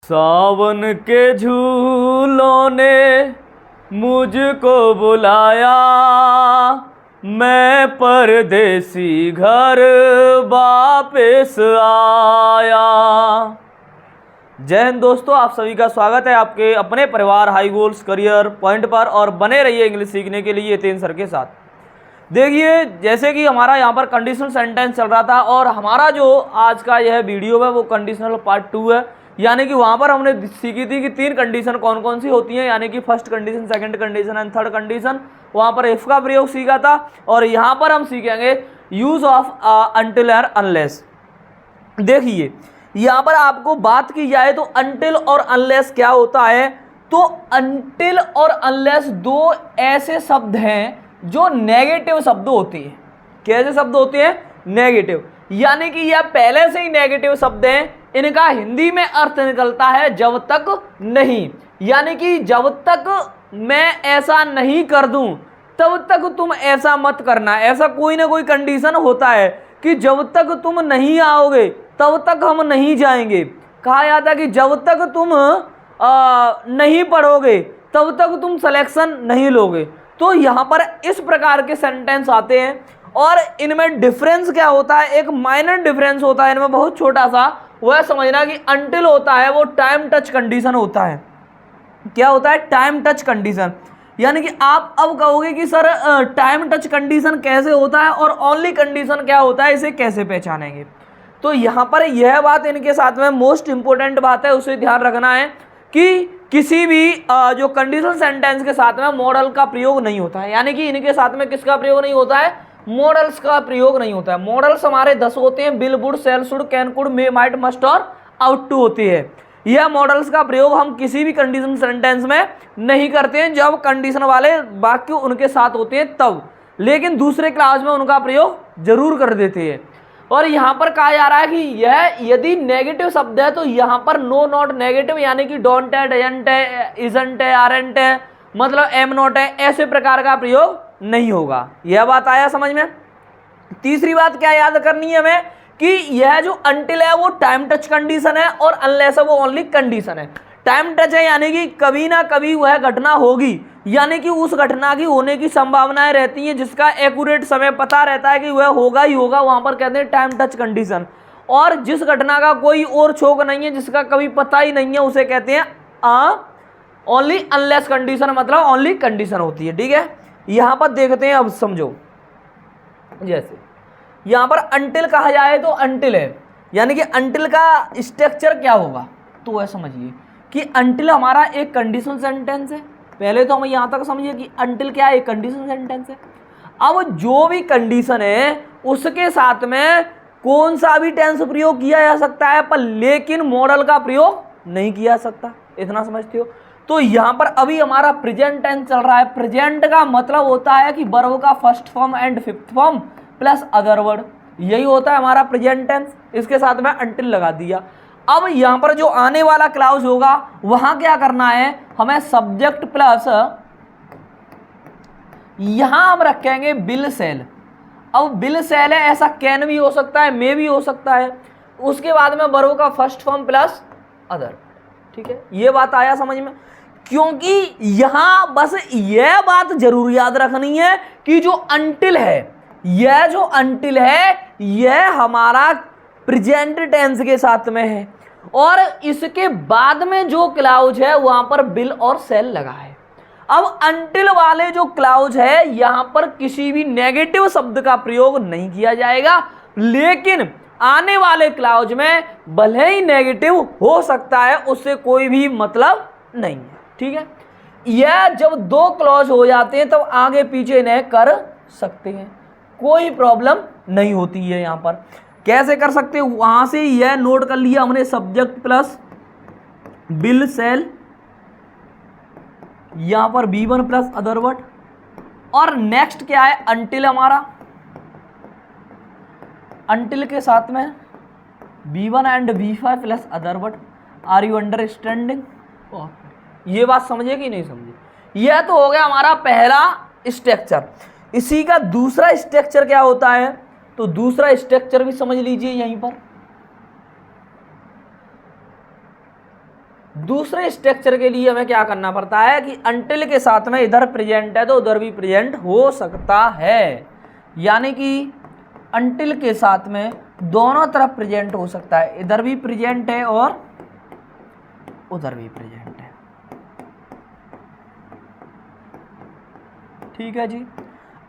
सावन के झूलों ने मुझको बुलाया, मैं परदेसी घर वापस आया। जय हिंद दोस्तों, आप सभी का स्वागत है आपके अपने परिवार हाई गोल्स करियर पॉइंट पर। और बने रहिए इंग्लिश सीखने के लिए यतीन सर के साथ। देखिए, जैसे कि हमारा यहाँ पर कंडीशनल सेंटेंस चल रहा था और हमारा जो आज का यह वीडियो है वो कंडीशनल पार्ट 2 है। यानी कि वहाँ पर हमने सीखी थी कि 3 कंडीशन कौन कौन सी होती हैं, यानी कि first condition, second condition and third condition. वहाँ पर इफ का प्रयोग सीखा था और यहाँ पर हम सीखेंगे यूज ऑफ अनटिल और अनलेस। देखिए, यहाँ पर आपको बात की जाए तो अनटिल और अनलेस क्या होता है। तो अनटिल और अनलेस दो ऐसे शब्द हैं जो नेगेटिव शब्द होते हैं। कैसे शब्द होते हैं? नेगेटिव। यानी कि यह पहले से ही नेगेटिव शब्द हैं। इनका हिंदी में अर्थ निकलता है जब तक नहीं। यानी कि जब तक मैं ऐसा नहीं कर दूं तब तक तुम ऐसा मत करना। ऐसा कोई ना कोई कंडीशन होता है कि जब तक तुम नहीं आओगे तब तक हम नहीं जाएंगे। कहा जाता है कि जब तक तुम नहीं पढ़ोगे तब तक तुम सिलेक्शन नहीं लोगे। तो यहाँ पर इस प्रकार के सेंटेंस आते हैं और इनमें डिफरेंस क्या होता है, एक माइनर डिफरेंस होता है इनमें, बहुत छोटा सा। वह समझना कि अनटिल होता है वो टाइम टच कंडीशन होता है। क्या होता है? Time touch condition. यानी कि आप अब कहोगे कि सर टाइम टच कंडीशन कैसे होता है और ओनली कंडीशन क्या होता है, इसे कैसे पहचानेंगे। तो यहाँ पर यह बात इनके साथ में मोस्ट इंपोर्टेंट बात है, उसे ध्यान रखना है कि किसी भी जो कंडीशनल सेंटेंस के साथ में मॉडल का प्रयोग नहीं होता है। यानी कि इनके साथ में किसका प्रयोग नहीं होता है? मॉडल्स का प्रयोग नहीं होता है। मॉडल्स हमारे 10 होते हैं, will, would, shall, should, can, could, may, might, must और आउट टू होती है। यह मॉडल्स का प्रयोग हम किसी भी कंडीशन सेंटेंस में नहीं करते हैं जब कंडीशन वाले वाक्य उनके साथ होते हैं तब, लेकिन दूसरे क्लास में उनका प्रयोग जरूर कर देते हैं। और यहाँ पर कहा जा रहा है कि यह यदि नेगेटिव शब्द है तो यहाँ पर नो नॉट नेगेटिव, यानी कि डोंट है, डजंट है, इजंट है, आरंट है, मतलब एम नॉट है, ऐसे प्रकार का प्रयोग नहीं होगा। यह बात आया समझ में। तीसरी बात क्या याद करनी है हमें कि यह जो अनटिल है वो टाइम टच कंडीशन है और अनलेस है वो ओनली कंडीशन है। टाइम टच है यानी कि कभी ना कभी वह घटना होगी, यानी कि उस घटना की होने की संभावनाएं रहती हैं जिसका एक्यूरेट समय पता रहता है कि वह होगा ही होगा, वहां पर कहते हैं टाइम टच कंडीशन। और जिस घटना का कोई और छोक नहीं है, जिसका कभी पता ही नहीं है, उसे कहते हैं ओनली अनलेस कंडीशन, मतलब ओनली कंडीशन होती है। ठीक है, यहां पर देखते हैं, अब समझो। जैसे यहां पर अनटिल कहा जाए तो अनटिल है, यानी कि अनटिल का स्ट्रक्चर क्या होगा, तो वह समझिए कि अनटिल हमारा एक कंडीशनल सेंटेंस है। पहले तो हम यहां तक समझिए कि अनटिल क्या है, एक कंडीशनल सेंटेंस है। अब जो भी कंडीशन है उसके साथ में कौन सा भी टेंस प्रयोग किया जा सकता है, पर लेकिन मॉडल का प्रयोग नहीं किया जा सकता। इतना समझते हो? तो यहां पर अभी हमारा प्रेजेंट टेंस चल रहा है। प्रेजेंट का मतलब होता है कि वर्ब का first form and fifth form plus other word, यही होता है हमारा प्रेजेंट टेंस। इसके साथ में अनटिल लगा दिया। अब यहां पर जो आने वाला क्लाउज होगा वहां क्या करना है, हमें सब्जेक्ट प्लस यहां हम रखेंगे बिल सेल। अब बिल सेल है, ऐसा कैन भी हो सकता है, मे भी हो सकता है। उसके बाद में वर्ब का फर्स्ट फॉर्म प्लस अदर। ठीक है, ये बात आया समझ में। क्योंकि यहां बस यह बात जरूर याद रखनी है कि जो अनटिल है, यह जो अनटिल है यह हमारा प्रेजेंट टेंस के साथ में है और इसके बाद में जो क्लाउज है वहां पर बिल और सेल लगा है। अब अनटिल वाले जो क्लाउज है यहां पर किसी भी नेगेटिव शब्द का प्रयोग नहीं किया जाएगा, लेकिन आने वाले क्लाउज में भले ही नेगेटिव हो सकता है, उससे कोई भी मतलब नहीं है। ठीक है, यह जब 2 क्लॉज हो जाते हैं तब आगे पीछे इन्हें कर सकते हैं, कोई प्रॉब्लम नहीं होती है। यहां पर कैसे कर सकते हैं, वहां से यह नोट कर लिया हमने, सब्जेक्ट प्लस बिल सेल, यहां पर B1 प्लस अदर वर्ड। और नेक्स्ट क्या है, अनटिल हमारा, अनटिल के साथ में B1 and B5 plus other word. Are you understanding? ये बात समझे कि नहीं समझे? यह तो हो गया हमारा पहला स्ट्रक्चर। इसी का दूसरा स्ट्रक्चर क्या होता है, तो दूसरा स्ट्रक्चर भी समझ लीजिए यहीं पर। दूसरे स्ट्रक्चर के लिए हमें क्या करना पड़ता है कि अंटिल के साथ में इधर प्रेजेंट है तो उधर भी प्रेजेंट हो सकता है, यानी कि अंटिल के साथ में दोनों तरफ प्रेजेंट हो सकता है, इधर भी प्रेजेंट है और उधर भी प्रेजेंट है। ठीक है जी।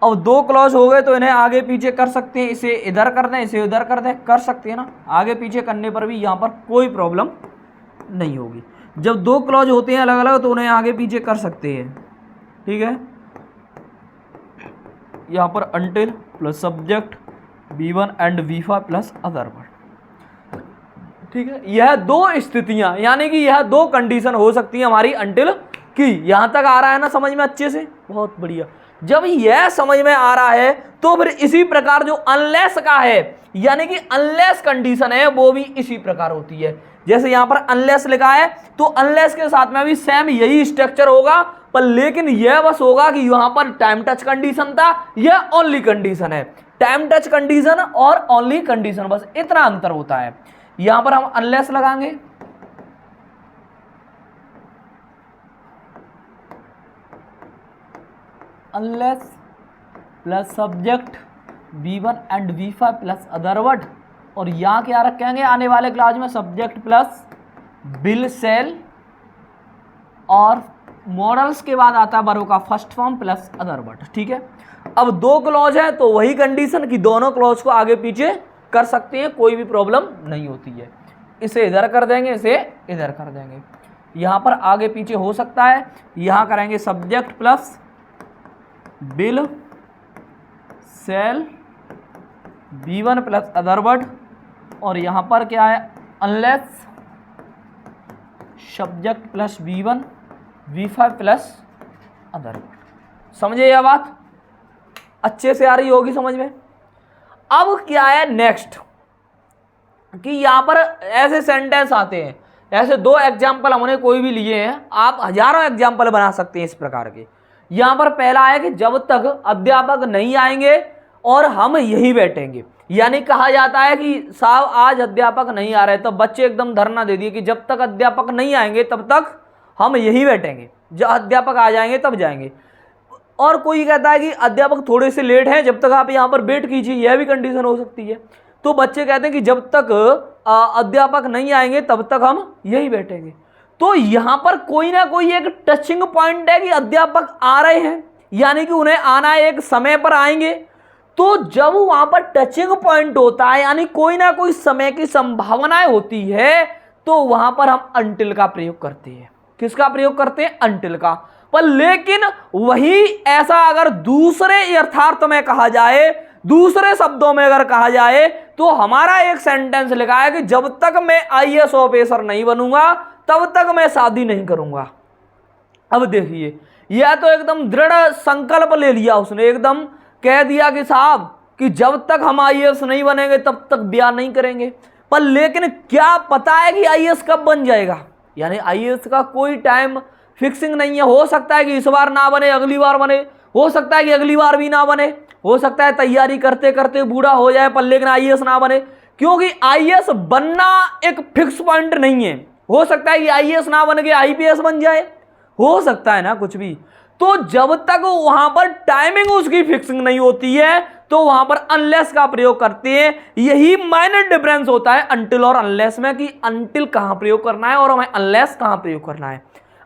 अब दो क्लॉज हो गए तो इन्हें आगे पीछे कर सकते हैं, इसे इधर कर दें इसे उधर कर दें, कर सकते हैं ना, आगे पीछे करने पर भी यहाँ पर कोई प्रॉब्लम नहीं होगी। जब दो क्लॉज होते हैं अलग अलग तो उन्हें आगे पीछे कर सकते हैं। ठीक है, यहाँ पर until plus subject V1 and V5 plus other word. ठीक है, यह दो स्थितियां यानी कि यह दो कंडीशन हो सकती है हमारी अंटिल की। यहां तक आ रहा है ना समझ में अच्छे से, बहुत बढ़िया। जब यह समझ में आ रहा है तो फिर इसी प्रकार जो अनलेस का है यानी कि अनलेस कंडीशन है वो भी इसी प्रकार होती है। जैसे यहां पर अनलेस लिखा है तो अनलेस के साथ में भी सेम यही स्ट्रक्चर होगा, पर लेकिन यह बस होगा कि यहां पर टाइम टच कंडीशन था, यह ओनली कंडीशन है। टाइम टच कंडीशन और ओनली कंडीशन, बस इतना अंतर होता है। यहां पर हम अनलेस लगाएंगे, unless plus subject V1 and V5 plus other word, और यहां क्या रखेंगे आने वाले क्लास में सब्जेक्ट प्लस बिल सेल, और मॉडल्स के बाद आता है वर्ब का first form plus other word. ठीक है, अब दो क्लॉज है तो वही कंडीशन कि दोनों क्लॉज को आगे पीछे कर सकते हैं, कोई भी प्रॉब्लम नहीं होती है। इसे इधर कर देंगे इसे इधर कर देंगे, यहां पर आगे पीछे हो सकता है। यहां करेंगे subject plus will shall V1 plus other word, और यहां पर क्या है unless subject plus V1 V5 plus other word. समझे यह बात अच्छे से आ रही होगी समझ में। अब क्या है नेक्स्ट कि यहां पर ऐसे सेंटेंस आते हैं, ऐसे दो एग्जाम्पल हमने कोई भी लिए हैं, आप हजारों एग्जाम्पल बना सकते हैं इस प्रकार के। यहां पर पहला है कि जब तक अध्यापक नहीं आएंगे और हम यही बैठेंगे, यानी कहा जाता है कि साहब आज अध्यापक नहीं आ रहे, तब बच्चे एकदम धरना दे दिए कि जब तक अध्यापक नहीं आएंगे तब तक हम यही बैठेंगे, जब अध्यापक आ जाएंगे तब जाएंगे। और कोई कहता है कि अध्यापक थोड़े से लेट हैं, जब तक आप यहाँ पर वेट कीजिए, यह भी कंडीशन हो सकती है। तो बच्चे कहते हैं कि जब तक अध्यापक नहीं आएंगे तब तक हम यही बैठेंगे। तो यहाँ पर कोई ना कोई एक टचिंग पॉइंट है कि अध्यापक आ रहे हैं, यानी कि उन्हें आना है, एक समय पर आएंगे। तो जब वहां पर टचिंग पॉइंट होता है यानी कोई ना कोई समय की संभावनाएं होती है, तो वहां पर हम अंटिल का प्रयोग करते हैं। किसका प्रयोग करते हैं? अंटिल का। पर लेकिन वही ऐसा अगर दूसरे यथार्थ में कहा जाए, दूसरे शब्दों में अगर कहा जाए, तो हमारा एक सेंटेंस लिखा है कि जब तक मैं आईएएस ऑफिसर नहीं बनूंगा तब तक मैं शादी नहीं करूंगा। अब देखिए, यह तो एकदम दृढ़ संकल्प ले लिया उसने, एकदम कह दिया कि साहब कि जब तक हम आईएएस नहीं बनेंगे तब तक ब्याह नहीं करेंगे। पर लेकिन क्या पता है कि आईएएस कब बन जाएगा? यानी आईएएस का कोई टाइम फिक्सिंग नहीं है। हो सकता है कि इस बार ना बने, अगली बार बने, हो सकता है कि अगली बार भी ना बने, हो सकता है तैयारी करते करते बूढ़ा हो जाए पर लेकिन आईएएस ना बने, क्योंकि आईएएस बनना एक फिक्स पॉइंट नहीं है। हो सकता है कि आईएएस ना बन के आईपीएस बन जाए, हो सकता है ना कुछ भी। तो जब तक वहां पर टाइमिंग उसकी फिक्सिंग नहीं होती है तो वहां पर अनलेस का प्रयोग करते हैं। यही माइनर डिफरेंस होता है अंटिल और अनलेस में कि अंटिल कहां प्रयोग करना है और हमें अनलेस कहां प्रयोग करना है।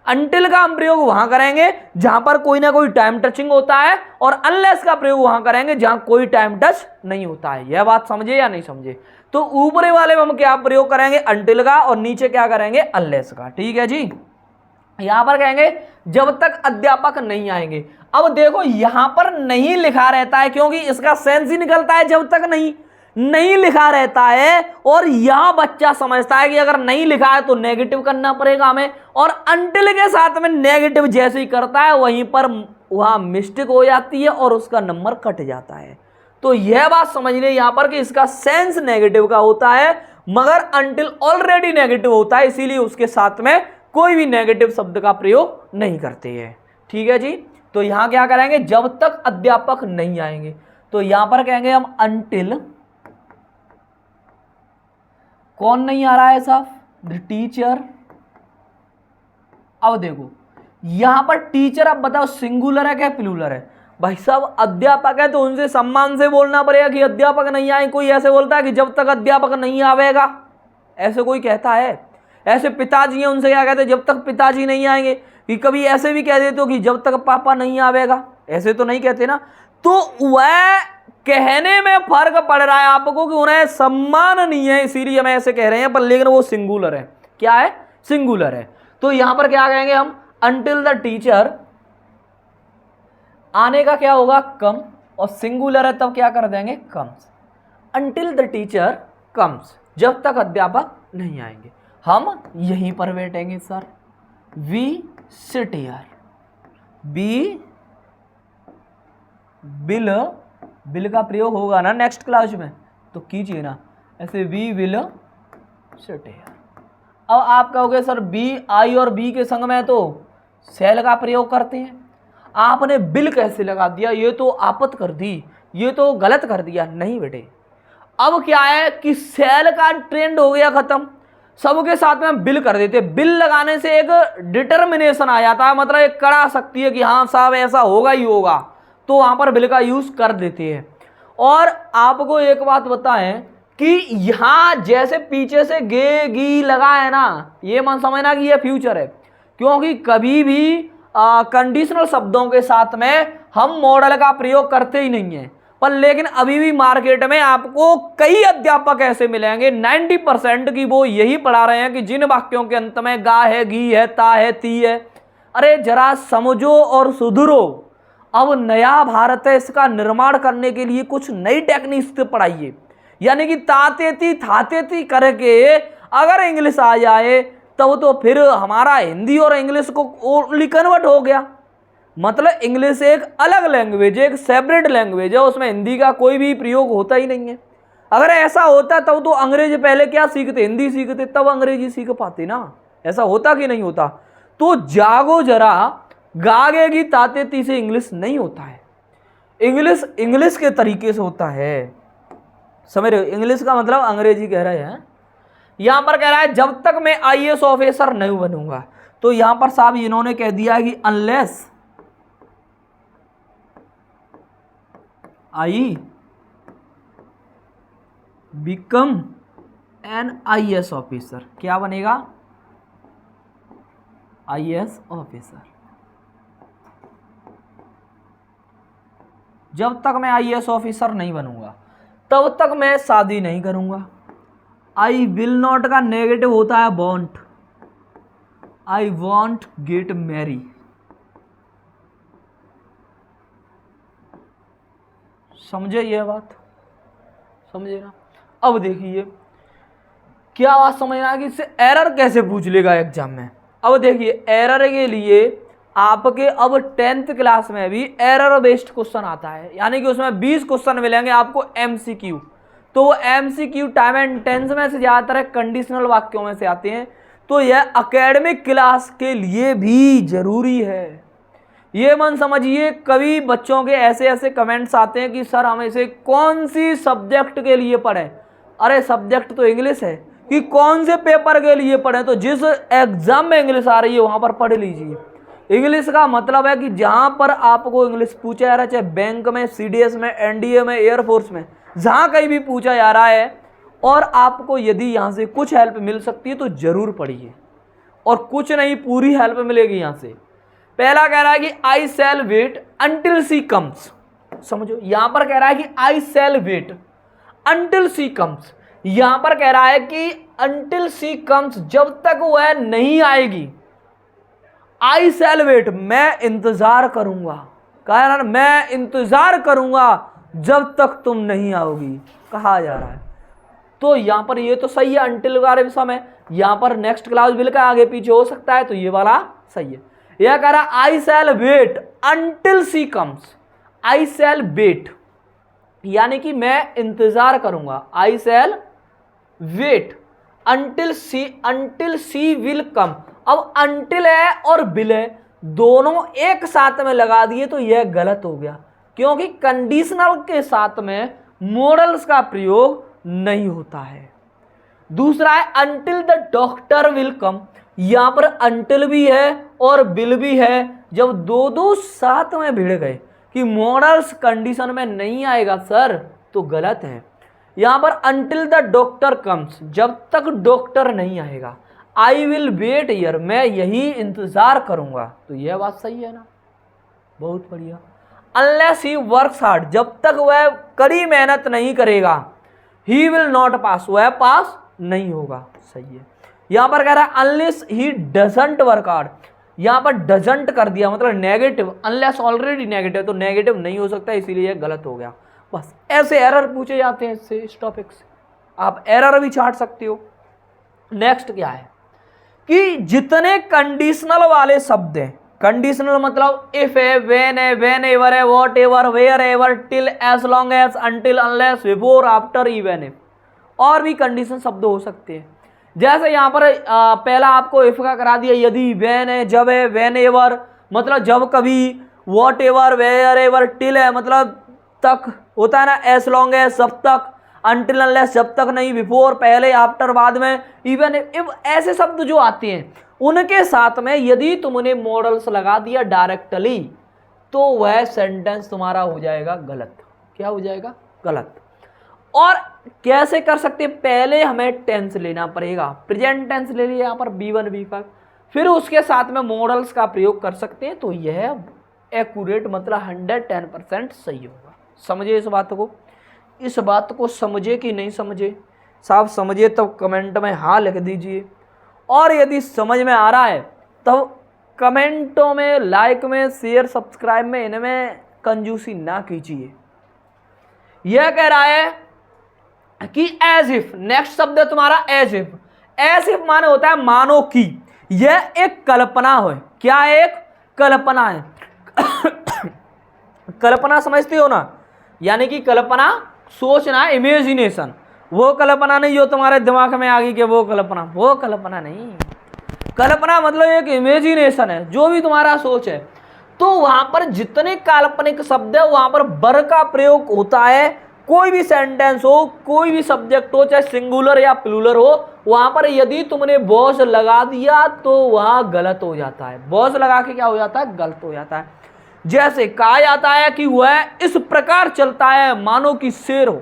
अंटिल का हम प्रयोग वहां करेंगे जहां पर कोई ना कोई टाइम टचिंग होता है, और अनलेस का प्रयोग वहां करेंगे जहां कोई टाइम टच नहीं होता है। यह बात समझे या नहीं समझे? तो ऊपरी वाले में हम क्या प्रयोग करेंगे? अंटिल का, और नीचे क्या करेंगे? अनलेस का। ठीक है जी। यहां पर कहेंगे जब तक अध्यापक नहीं आएंगे। अब देखो यहां पर नहीं लिखा रहता है क्योंकि इसका सेंस ही निकलता है जब तक नहीं लिखा रहता है, और यहां बच्चा समझता है कि अगर नहीं लिखा है तो नेगेटिव करना पड़ेगा हमें, और अंटिल के साथ में नेगेटिव जैसे ही करता है वहीं पर वहां मिस्टेक हो जाती है और उसका नंबर कट जाता है। तो यह बात समझ लें यहां पर कि इसका सेंस नेगेटिव का होता है, मगर अंटिल ऑलरेडी नेगेटिव होता है, इसीलिए उसके साथ में कोई भी नेगेटिव शब्द का प्रयोग नहीं करते हैं। ठीक है जी। तो यहां क्या करेंगे? जब तक अध्यापक नहीं आएंगे, तो यहां पर कहेंगे हम अंटिल, कौन नहीं आ रहा है साहब? द टीचर अब देखो यहां पर टीचर, अब बताओ सिंगुलर है क्या प्लूरल है? भाई साहब अध्यापक है तो उनसे सम्मान से बोलना पड़ेगा कि अध्यापक नहीं आए। कोई ऐसे बोलता है कि जब तक अध्यापक नहीं आवेगा, ऐसे कोई कहता है? ऐसे पिताजी हैं उनसे क्या कहते हैं? जब तक पिताजी नहीं आएंगे। कि कभी ऐसे भी कह देते हो कि जब तक पापा नहीं आवेगा, ऐसे तो नहीं कहते ना। तो वह कहने में फर्क पड़ रहा है आपको कि उन्हें सम्मान नहीं है, इसीलिए हम ऐसे कह रहे हैं, पर लेकिन वो सिंगुलर है। क्या है? सिंगुलर है। तो यहां पर क्या कहेंगे हम? अंटिल द टीचर, आने का क्या होगा? कम, और सिंगुलर है तब क्या कर देंगे? Comes. Until the teacher comes, जब तक अध्यापक नहीं आएंगे हम यहीं पर बैठेंगे सर। We sit here. बी बिल, बिल का प्रयोग होगा ना नेक्स्ट क्लास में, तो कीजिए ना ऐसे, वी विल सिट हियर। अब आप कहोगे सर बी, आई और बी के संग में तो सेल का प्रयोग करते हैं, आपने बिल कैसे लगा दिया? ये तो आपत कर दी, ये तो गलत कर दिया। नहीं बेटे, अब क्या है कि सेल का ट्रेंड हो गया खत्म, सबके साथ में हम बिल कर देते। बिल लगाने से एक डिटर्मिनेशन आ जाता है, मतलब एक कड़ा शक्ति है कि हाँ साहब ऐसा होगा ही होगा, तो वहां पर बिल का यूज कर देते हैं। और आपको एक बात बताएं कि यहां जैसे पीछे से गे गी लगा है ना, ये मन समझना कि ये फ्यूचर है, क्योंकि कभी भी कंडीशनल शब्दों के साथ में हम मॉडल का प्रयोग करते ही नहीं है। पर लेकिन अभी भी मार्केट में आपको कई अध्यापक ऐसे मिलेंगे 90% की वो यही पढ़ा रहे हैं कि जिन वाक्यों के अंत में गा है, घी है, ता है, ती है, अरे जरा समझो और सुधरो। अब नया भारत है, इसका निर्माण करने के लिए कुछ नई टेक्निक्स पढ़ाइए। यानी कि ताते ती थाते ती करके अगर इंग्लिश आ जाए तब तो फिर हमारा हिंदी और इंग्लिश को ओनली कन्वर्ट हो गया। मतलब इंग्लिश एक अलग लैंग्वेज है, एक सेपरेट लैंग्वेज है, उसमें हिंदी का कोई भी प्रयोग होता ही नहीं है। अगर ऐसा होता तब तो अंग्रेजी पहले क्या सीखते? हिंदी सीखते, तब अंग्रेजी सीख पाते ना। ऐसा होता कि नहीं होता? तो जागो जरा, गागेगी ताते ती से इंग्लिश नहीं होता है। इंग्लिश इंग्लिश के तरीके से होता है, समझ रहे हो? इंग्लिश का मतलब अंग्रेजी कह रहे हैं। यहां पर कह रहा है जब तक मैं IAS ऑफिसर नहीं बनूंगा, तो यहां पर साहब इन्होंने कह दिया कि unless I become an IAS officer. क्या बनेगा? IAS officer. जब तक मैं IAS ऑफिसर नहीं बनूंगा तब तक मैं शादी नहीं करूंगा। आई विल नॉट का नेगेटिव होता है want. I want gate Mary. समझे ये बात? समझे ना? अब देखिए क्या बात समझना है कि इससे एरर कैसे पूछ लेगा एग्जाम में। अब देखिए एरर के लिए आपके अब 10th क्लास में भी एरर बेस्ड क्वेश्चन आता है, यानी कि उसमें 20 क्वेश्चन मिलेंगे आपको MCQ। तो वो MCQ टाइम एंड टेंस में से ज़्यादातर कंडीशनल वाक्यों में से आते हैं। तो यह एकेडमिक क्लास के लिए भी जरूरी है। ये मन समझिए, कभी बच्चों के ऐसे ऐसे कमेंट्स आते हैं कि सर हम इसे कौन सी सब्जेक्ट के लिए पढ़ें। अरे सब्जेक्ट तो इंग्लिश है, कि कौन से पेपर के लिए पढ़ें? तो जिस एग्जाम में इंग्लिश आ रही है वहां पर पढ़ लीजिए। इंग्लिश का मतलब है कि जहां पर आपको इंग्लिश पूछा जा रहा है, चाहे बैंक में, CDS में, NDA में, एयरफोर्स में, जहां कहीं भी पूछा जा रहा है, और आपको यदि यहां से कुछ हेल्प मिल सकती है तो जरूर पढ़िए, और कुछ नहीं पूरी हेल्प मिलेगी यहां से। पहला कह रहा है कि आई shall wait until she comes. समझो, यहां पर कह रहा है कि आई shall wait until she comes. यहां पर कह रहा है कि अंटिल सी कम्स, जब तक वह नहीं आएगी। आई शैल वेट, मैं इंतजार करूंगा। कह रहा है मैं इंतजार करूंगा जब तक तुम नहीं आओगी, कहा जा रहा है। तो यहां पर ये तो सही है, अंटिल वाले समय। यहां पर नेक्स्ट क्लास बिल का आगे पीछे हो सकता है, तो ये वाला सही है। यह कह रहा I shall wait until she comes. I shall wait यानी कि मैं इंतजार करूंगा। I shall wait until she will come. अब अंटिल है और विल है, दोनों एक साथ में लगा दिए तो यह गलत हो गया, क्योंकि कंडीशनल के साथ में मॉडल्स का प्रयोग नहीं होता है। दूसरा है until the doctor will come. यहां पर अंटिल भी है और विल भी है, जब दो दो साथ में भिड़ गए कि मॉडल्स कंडीशन में नहीं आएगा सर, तो गलत है। यहां पर अंटिल द डॉक्टर कम्स, जब तक डॉक्टर नहीं आएगा, आई विल वेट हियर, मैं यही इंतजार करूंगा, तो यह बात सही है ना, बहुत बढ़िया। अनलेस ही वर्क्स हार्ड, जब तक वह कड़ी मेहनत नहीं करेगा, ही विल नॉट पास, वह पास नहीं होगा, सही है। यहां पर कह रहा है unless he doesn't work hard, यहां पर डजंट कर दिया मतलब नेगेटिव, अनलेस ऑलरेडी नेगेटिव, तो नेगेटिव नहीं हो सकता, इसीलिए गलत हो गया। बस ऐसे एरर पूछे जाते हैं इससे, इस टॉपिक से आप एरर भी छाट सकते हो। नेक्स्ट क्या है कि जितने कंडीशनल वाले शब्द हैं, कंडीशनल मतलब इफ है, वेन है, वेन एवर है, whatever, wherever, till, as long as, until, unless, before, after, even if, और भी कंडीशन शब्द हो सकते हैं। जैसे यहाँ पर पहला आपको इफ का करा दिया, यदि, वेन है, जब है, वेन एवर मतलब जब कभी, whatever, wherever, till है मतलब तक होता है ना, एज लॉन्ग एज जब तक, अनटिल अनलेस जब तक नहीं, बिफोर पहले, आफ्टर बाद में, इवन इफ, ऐसे शब्द जो आते हैं उनके साथ में यदि तुमने मॉडल्स लगा दिया डायरेक्टली, तो वह सेंटेंस तुम्हारा हो जाएगा गलत। क्या हो जाएगा? गलत। और कैसे कर सकते हैं? पहले हमें टेंस लेना पड़ेगा, प्रेजेंट टेंस ले लिया यहाँ पर B1 B5, फिर उसके साथ में मॉडल्स का प्रयोग कर सकते हैं, तो यह एक्यूरेट मतलब 110% सही होगा। समझे इस बात को? इस बात को समझे कि नहीं समझे? साहब समझे तो कमेंट में हाँ लिख दीजिए, और यदि समझ में आ रहा है तो कमेंटों में, लाइक में, शेयर, सब्सक्राइब में इनमें कंजूसी ना कीजिए। यह कह रहा है कि एज इफ, नेक्स्ट शब्द है तुम्हारा एज इफ। एज इफ माने होता है मानो कि, यह एक कल्पना है। क्या एक कल्पना है? कल्पना समझते हो ना, यानी कि कल्पना सोचना, इमेजिनेशन, वो कल्पना नहीं जो तुम्हारे दिमाग में आ गई कि वो कल्पना नहीं। कल्पना मतलब एक इमेजिनेशन है, जो भी तुम्हारा सोच है। तो वहां पर जितने काल्पनिक शब्द है वहां पर बर का प्रयोग होता है। कोई भी सेंटेंस हो, कोई भी सब्जेक्ट हो, चाहे सिंगुलर या प्लूरल हो, वहां पर यदि तुमने बॉस लगा दिया तो वहां गलत हो जाता है। बॉस लगा के क्या हो जाता है? गलत हो जाता है। जैसे कहा जाता है कि वह इस प्रकार चलता है मानो कि शेर हो,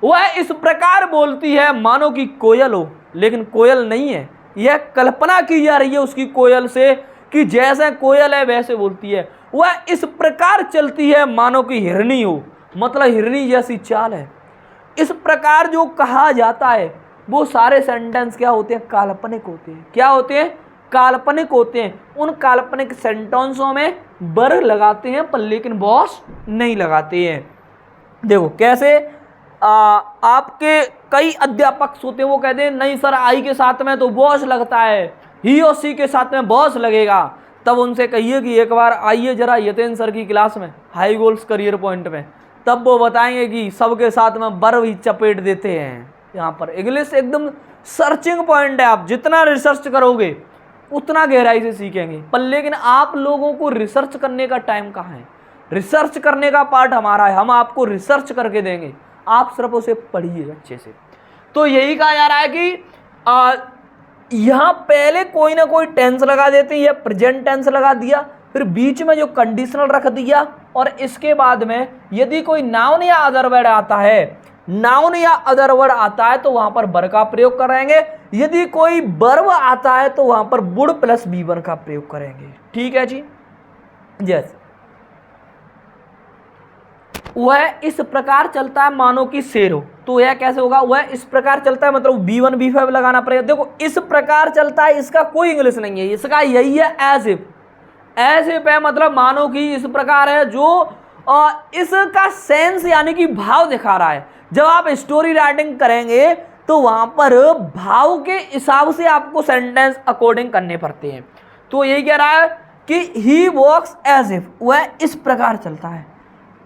वह इस प्रकार बोलती है मानो कि कोयल हो, लेकिन कोयल नहीं है, यह कल्पना की जा रही है उसकी कोयल से कि जैसे कोयल है वैसे बोलती है। वह इस प्रकार चलती है मानो कि हिरनी हो, मतलब हिरनी जैसी चाल है। इस प्रकार जो कहा जाता है वो सारे सेंटेंस क्या होते हैं? काल्पनिक होते हैं। क्या होते हैं? काल्पनिक होते हैं। उन काल्पनिक सेंटेंसों में बर लगाते हैं पर लेकिन बॉस नहीं लगाते हैं। देखो कैसे आपके कई अध्यापक होते हैं, वो कहते हैं नहीं सर आई के साथ में तो बॉस लगता है, ही और सी के साथ में बॉस लगेगा। तब उनसे कहिए कि एक बार आइए जरा यतेन सर की क्लास में, हाई गोल्स करियर पॉइंट में, तब वो बताएंगे कि सबके साथ में बर भी चपेट देते हैं। यहाँ पर इंग्लिश एकदम सर्चिंग पॉइंट है। आप जितना रिसर्च करोगे उतना गहराई से सीखेंगे, पर लेकिन आप लोगों को रिसर्च करने का टाइम कहाँ है? रिसर्च करने का पार्ट हमारा है, हम आपको रिसर्च करके देंगे, आप सिर्फ उसे पढ़िए अच्छे से। तो यही कहा जा रहा है कि यहाँ पहले कोई ना कोई टेंस लगा देते हैं, या प्रेजेंट टेंस लगा दिया, फिर बीच में जो कंडीशनल रख दिया, और इसके बाद में यदि कोई नाउन या अदर वर्ड आता है, नाउन या अदर वर्ड आता है तो वहां पर बर का प्रयोग करेंगे। यदि कोई वर्ब आता है तो वहां पर वुड प्लस B1 का प्रयोग करेंगे। ठीक है जी। जैसे वह इस प्रकार चलता है मानो कि शेर हो, तो यह कैसे होगा? वह इस प्रकार चलता है मतलब B1 B5 लगाना पड़ेगा। देखो इस प्रकार चलता है, इसका कोई इंग्लिश नहीं है, इसका यही है एज इफ। एज इफ है मतलब मानो कि इस प्रकार है, जो इसका सेंस यानी कि भाव दिखा रहा है। जब आप स्टोरी राइटिंग करेंगे तो वहां पर भाव के हिसाब से आपको सेंटेंस अकॉर्डिंग करने पड़ते हैं। तो यही कह रहा है कि ही वॉक्स एज इफ, वह इस प्रकार चलता है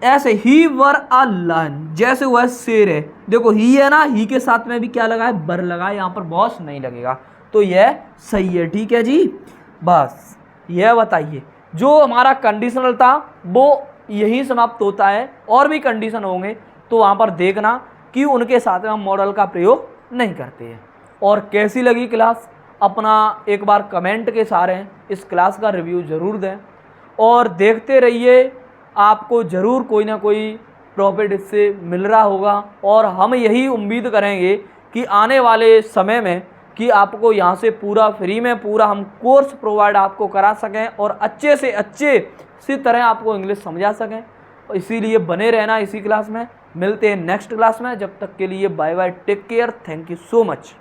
ऐसे, ही वर अ लायन, जैसे वह शेर है। देखो ही है ना, ही के साथ में भी क्या लगा है? बर लगा है, यहाँ पर बॉस नहीं लगेगा, तो यह सही है। ठीक है जी। बस यह बताइए, जो हमारा कंडीशनल था वो यही समाप्त होता है। और भी कंडीशन होंगे तो वहाँ पर देखना कि उनके साथ में हम मॉडल का प्रयोग नहीं करते हैं। और कैसी लगी क्लास? अपना एक बार कमेंट के सहारे इस क्लास का रिव्यू ज़रूर दें और देखते रहिए, आपको ज़रूर कोई ना कोई प्रॉफिट इससे मिल रहा होगा। और हम यही उम्मीद करेंगे कि आने वाले समय में कि आपको यहाँ से पूरा फ्री में पूरा हम कोर्स प्रोवाइड आपको करा सकें और अच्छे से अच्छे सी तरह आपको इंग्लिश समझा सकें। इसीलिए बने रहना इसी क्लास में। मिलते हैं नेक्स्ट क्लास में, जब तक के लिए bye bye, take care, thank you so much.